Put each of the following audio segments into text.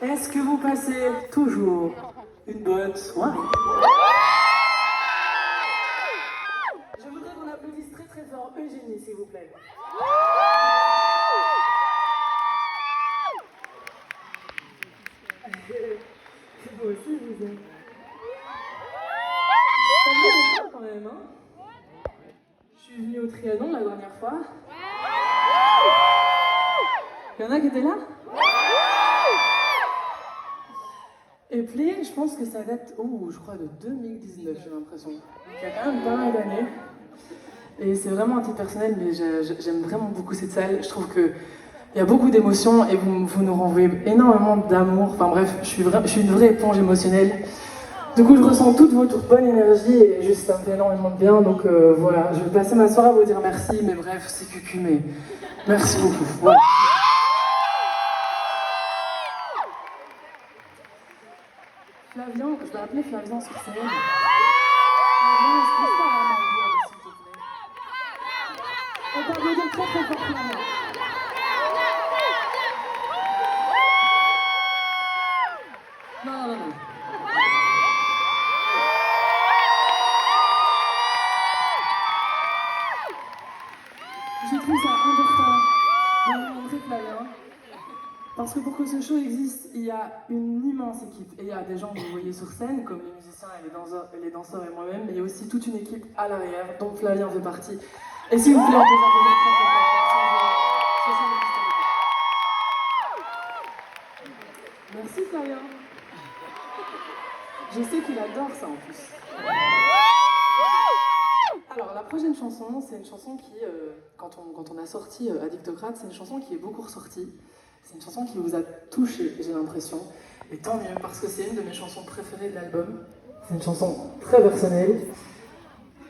Est-ce que vous passez toujours une bonne soirée? Je voudrais qu'on applaudisse très très fort Eugénie, s'il vous plaît. Vous aussi, vous aimez. Ça me fait quand même, hein? Je suis venue au Trianon la dernière fois. Il y en a qui étaient là? Et Play, je pense que ça date, je crois de 2019, j'ai l'impression. Donc il y a quand même pas mal d'années. Et c'est vraiment un titre personnel, mais j'aime vraiment beaucoup cette salle. Je trouve qu'il y a beaucoup d'émotions et vous nous renvoyez énormément d'amour. Enfin bref, je suis une vraie éponge émotionnelle. Du coup, je ressens toute votre bonne énergie et juste ça me fait énormément de bien. Donc voilà, je vais passer ma soirée à vous dire merci, mais bref, c'est cucu, mais merci beaucoup. Voilà. Flavien, je vais appeler Flavien sur scène. Flavien, est-ce que je peux avoir ma voix, s'il te plaît? On peut applaudir très très fort Flavien. Non. Je trouve ça important de vous montrer Flavien. Parce que pour que ce show existe, il y a une immense équipe. Et il y a des gens que vous voyez sur scène, comme les musiciens et les danseurs et moi-même, mais il y a aussi toute une équipe à l'arrière, dont Flavien fait partie. Et s'il vous plaît, on peut applaudir très fort. Merci Flavien. Je sais qu'il adore ça en plus. Alors la prochaine chanson, c'est une chanson qui, quand on a sorti Addictocrate, c'est une chanson qui est beaucoup ressortie. C'est une chanson qui vous a touché, j'ai l'impression. Et tant mieux, parce que c'est une de mes chansons préférées de l'album. C'est une chanson très personnelle.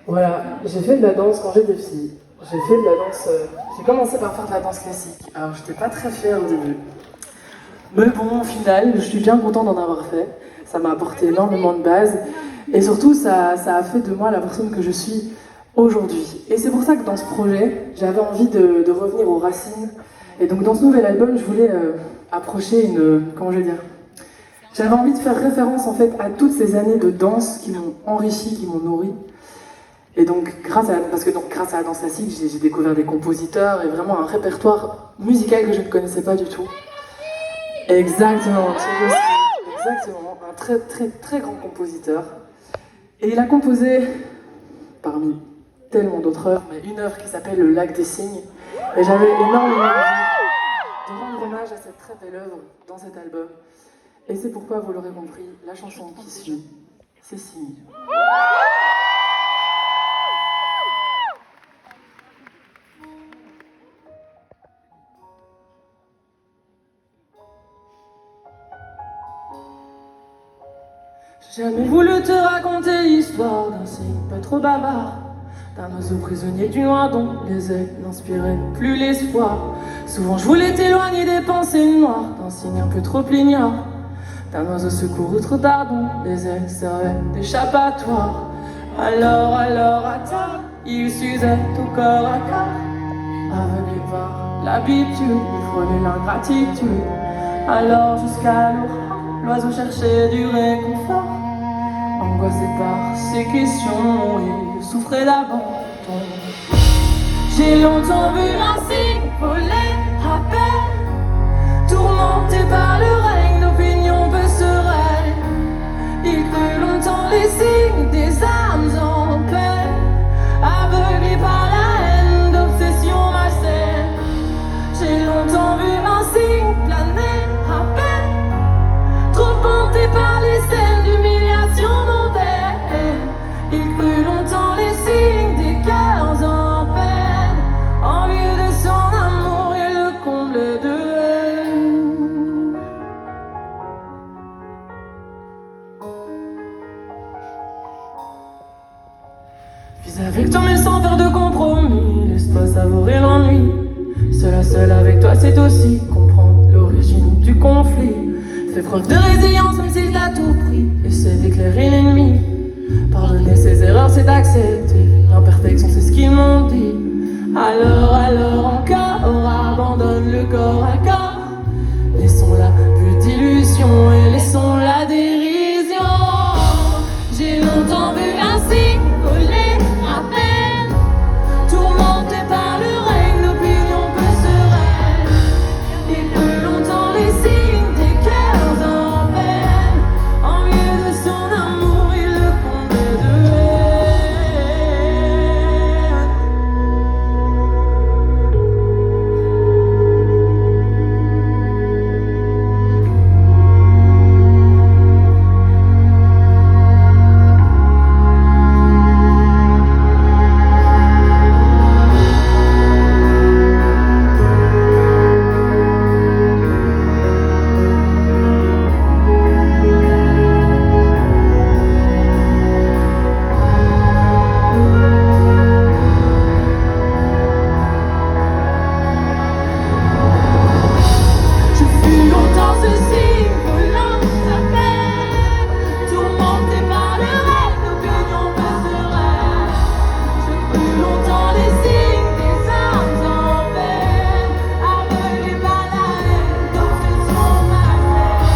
Voilà, j'ai fait de la danse quand j'étais fille. J'ai commencé par faire de la danse classique. Alors j'étais pas très fière au début. Mais bon, au final, je suis bien content d'en avoir fait. Ça m'a apporté énormément de bases. Et surtout, ça a fait de moi la personne que je suis aujourd'hui. Et c'est pour ça que dans ce projet, j'avais envie de revenir aux racines. Et donc dans ce nouvel album, je voulais approcher j'avais envie de faire référence en fait à toutes ces années de danse qui m'ont enrichi, qui m'ont nourri. Et donc grâce à la danse classique, j'ai découvert des compositeurs et vraiment un répertoire musical que je ne connaissais pas du tout. Exactement, un très très très grand compositeur. Et il a composé, parmi tellement d'autres œuvres, mais une œuvre qui s'appelle Le Lac des Cygnes. Et j'avais énormément envie de rendre hommage à cette très belle œuvre dans cet album. Et c'est pourquoi, vous l'aurez compris, la chanson qui suit, c'est Cygne. J'ai jamais voulu te raconter l'histoire d'un cygne pas trop bavard, d'un oiseau prisonnier du noir dont les ailes n'inspiraient plus l'espoir. Souvent je voulais t'éloigner des pensées noires, d'un cygne un peu trop ignare, d'un oiseau secouru trop tard dont les ailes servaient d'échappatoire. Alors à tard, il s'usait au corps à corps, aveuglé par l'habitude, il frôlait l'ingratitude. Alors jusqu'à l'aurore, l'oiseau cherchait du réconfort, angoissé par ses questions, il souffrait d'abandon. J'ai longtemps vu un cygne voler à peine, tourmenté par le règne d'opinions peu sereines. Il crut longtemps les signes des âmes en peine, aveuglé par la haine d'obsessions malsaines. J'ai longtemps vu un cygne planer à peine, trop hanté par les scènes d'humiliation mondaine. Il crut longtemps les signes des cœurs en peine, envieux de son amour et le comble de haine. Vis avec toi mais sans faire de compromis, laisse-toi savourer l'ennui. Seul à seul avec toi c'est aussi comprendre l'origine du conflit. Fais preuve de résilience même s'il t'a tout pris, essaie d'éclairer l'ennemi. Pardonner ses erreurs c'est accepter l'imperfection, c'est ce qu'ils m'ont dit. Alors encore, abandonne le corps à corps, laissons la bulle d'illusion souvent vu un signe voler à peine. Tourmenté par le règne, l'opinion peu sereine. Et plus longtemps les signes des cœurs en peine. En lieu de son amour, il le comblait de haine. Je fus longtemps ce signe volant à peine. Tourmenté par le rêve, l'opinion peu sereine. Je fus longtemps les signes des âmes en peine. Aveuglé par la haine, d'obsession malsaine.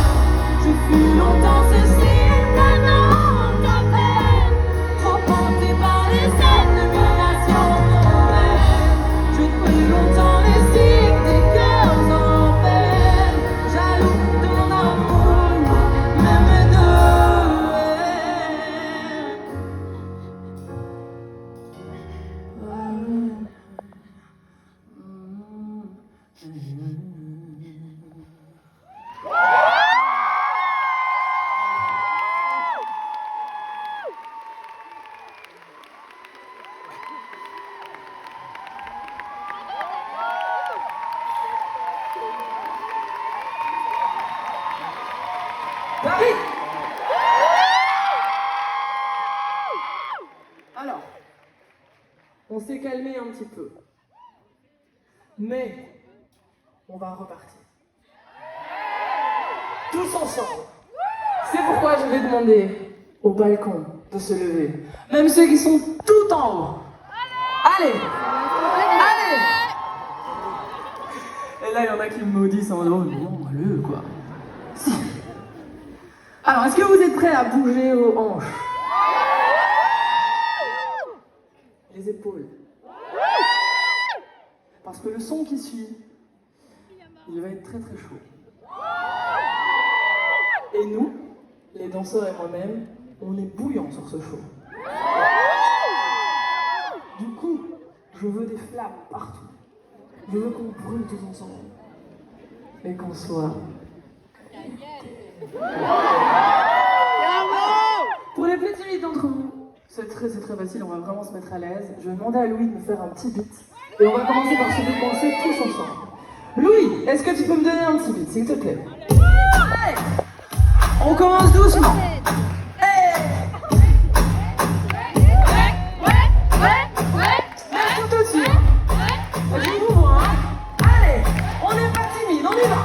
Je fus longtemps ce signe planant à peine. Trop hanté par les scènes de violation mondaine. Je fus longtemps les signes des cœurs en peine. Jaloux de mon amour, même de David! Alors, on s'est calmé un petit peu. Mais, on va repartir. Tous ensemble. C'est pourquoi je vais demander au balcon de se lever. Même ceux qui sont tout en haut. Allez! Allez! Et là, il y en a qui me maudissent en mode, oh non, allez, quoi. Si. Alors, est-ce que vous êtes prêts à bouger vos hanches? Les épaules. Parce que le son qui suit, il va être très très chaud. Et nous, les danseurs et moi-même, on est bouillants sur ce show. Du coup, je veux des flammes partout. Je veux qu'on brûle tous ensemble. Et qu'on soit... Pour les plus timides d'entre vous, c'est très facile, on va vraiment se mettre à l'aise. Je vais demander à Louis de me faire un petit beat. Et on va commencer par se dépenser tous ensemble. Louis, est-ce que tu peux me donner un petit beat, s'il te plaît? Allez, on commence doucement. Merci tout de suite. Je vous vois, hein. Allez, on n'est pas timide, on y va.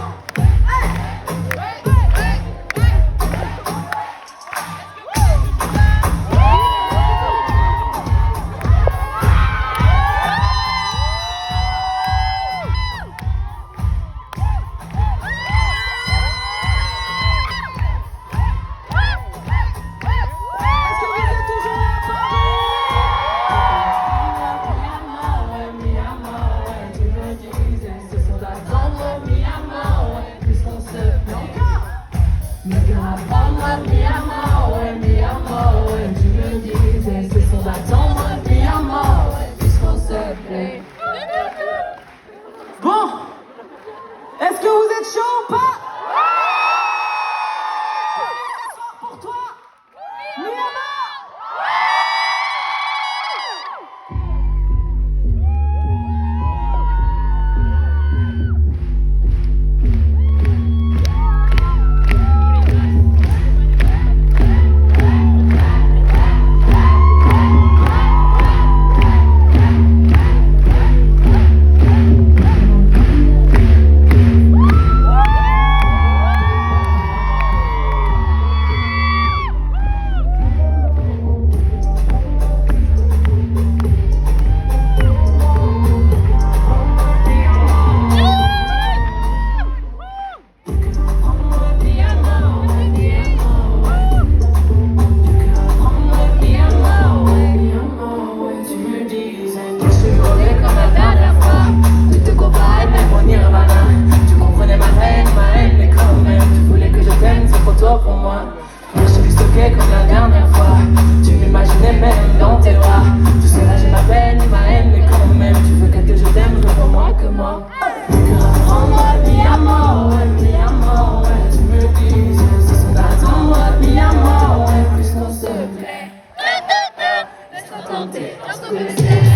chanter lorsque le ciel